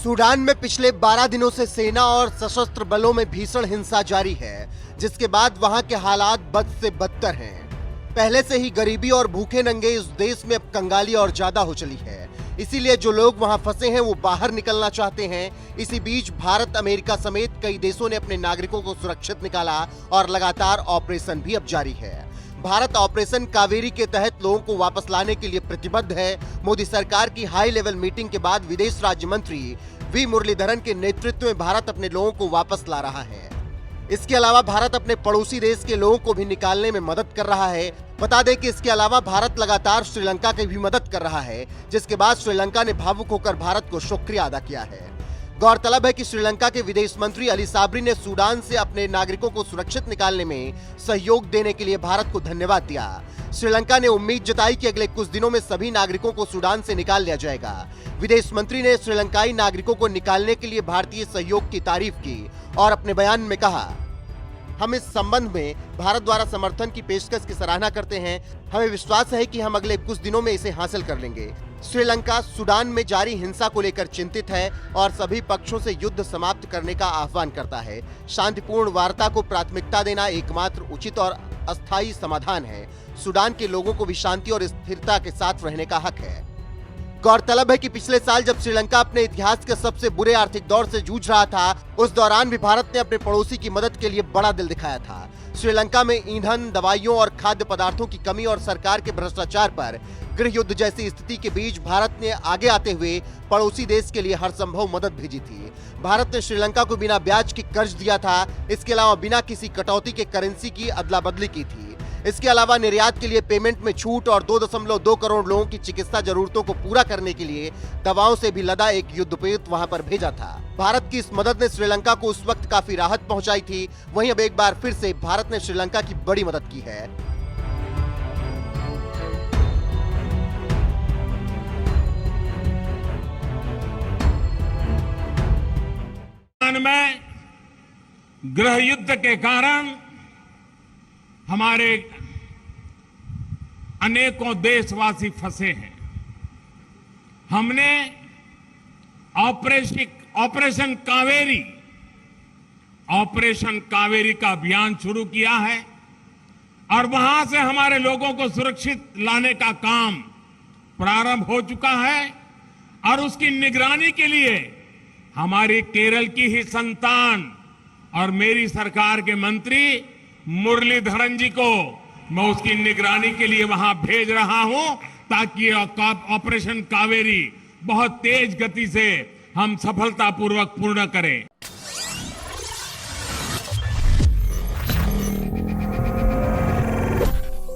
Sudan में पिछले 12 दिनों से सेना और सशस्त्र बलों में भीषण हिंसा जारी है, जिसके बाद वहां के हालात बद से बदतर हैं। पहले से ही गरीबी और भूखे नंगे इस देश में अब कंगाली और ज्यादा हो चली है। इसीलिए जो लोग वहां फंसे हैं वो बाहर निकलना चाहते हैं। इसी बीच भारत, अमेरिका समेत कई देशों ने अपने नागरिकों को सुरक्षित निकाला और लगातार ऑपरेशन भी अब जारी है। भारत ऑपरेशन कावेरी के तहत लोगों को वापस लाने के लिए प्रतिबद्ध है। मोदी सरकार की हाई लेवल मीटिंग के बाद विदेश राज्य मंत्री वी मुरलीधरन के नेतृत्व में भारत अपने लोगों को वापस ला रहा है। इसके अलावा भारत अपने पड़ोसी देश के लोगों को भी निकालने में मदद कर रहा है। बता दें कि इसके अलावा भारत लगातार श्रीलंका की भी मदद कर रहा है, जिसके बाद श्रीलंका ने भावुक होकर भारत को शुक्रिया अदा किया है। गौरतलब है कि श्रीलंका के विदेश मंत्री अली साबरी ने सूडान से अपने नागरिकों को सुरक्षित निकालने में सहयोग देने के लिए भारत को धन्यवाद दिया। श्रीलंका ने उम्मीद जताई कि अगले कुछ दिनों में सभी नागरिकों को सूडान से निकाल लिया जाएगा। विदेश मंत्री ने श्रीलंकाई नागरिकों को निकालने के लिए भारतीय सहयोग की तारीफ की और अपने बयान में कहा, हम इस संबंध में भारत द्वारा समर्थन की पेशकश की सराहना करते हैं। हमें विश्वास है कि हम अगले कुछ दिनों में इसे हासिल कर लेंगे। श्रीलंका सूडान में जारी हिंसा को लेकर चिंतित है और सभी पक्षों से युद्ध समाप्त करने का आह्वान करता है। शांतिपूर्ण वार्ता को प्राथमिकता देना एकमात्र उचित और अस्थायी समाधान है। सूडान के लोगों को भी शांति और स्थिरता के साथ रहने का हक है। गौरतलब है कि पिछले साल जब श्रीलंका अपने इतिहास के सबसे बुरे आर्थिक दौर से जूझ रहा था, उस दौरान भी भारत ने अपने पड़ोसी की मदद के लिए बड़ा दिल दिखाया था। श्रीलंका में ईंधन, दवाइयों और खाद्य पदार्थों की कमी और सरकार के भ्रष्टाचार पर गृह युद्ध जैसी स्थिति के बीच भारत ने आगे आते हुए पड़ोसी देश के लिए हर संभव मदद भेजी थी। भारत ने श्रीलंका को बिना ब्याज के कर्ज दिया था। इसके अलावा बिना किसी कटौती के करेंसी की अदला बदली की थी। इसके अलावा निर्यात के लिए पेमेंट में छूट और 2.2 करोड़ लोगों की चिकित्सा जरूरतों को पूरा करने के लिए दवाओं से भी लदा एक युद्धपोत वहां पर भेजा था। भारत की इस मदद ने श्रीलंका को उस वक्त काफी राहत पहुंचाई थी। वहीं अब एक बार फिर से भारत ने श्रीलंका की बड़ी मदद की है। में गृह युद्ध के कारण हमारे अनेकों देशवासी फंसे हैं। हमने ऑपरेशन कावेरी का अभियान शुरू किया है और वहां से हमारे लोगों को सुरक्षित लाने का काम प्रारंभ हो चुका है और उसकी निगरानी के लिए हमारी केरल की ही संतान और मेरी सरकार के मंत्री मुरलीधरन जी को मैं उसकी निगरानी के लिए वहां भेज रहा हूं, ताकि ऑपरेशन कावेरी बहुत तेज गति से हम सफलतापूर्वक पूर्ण करें।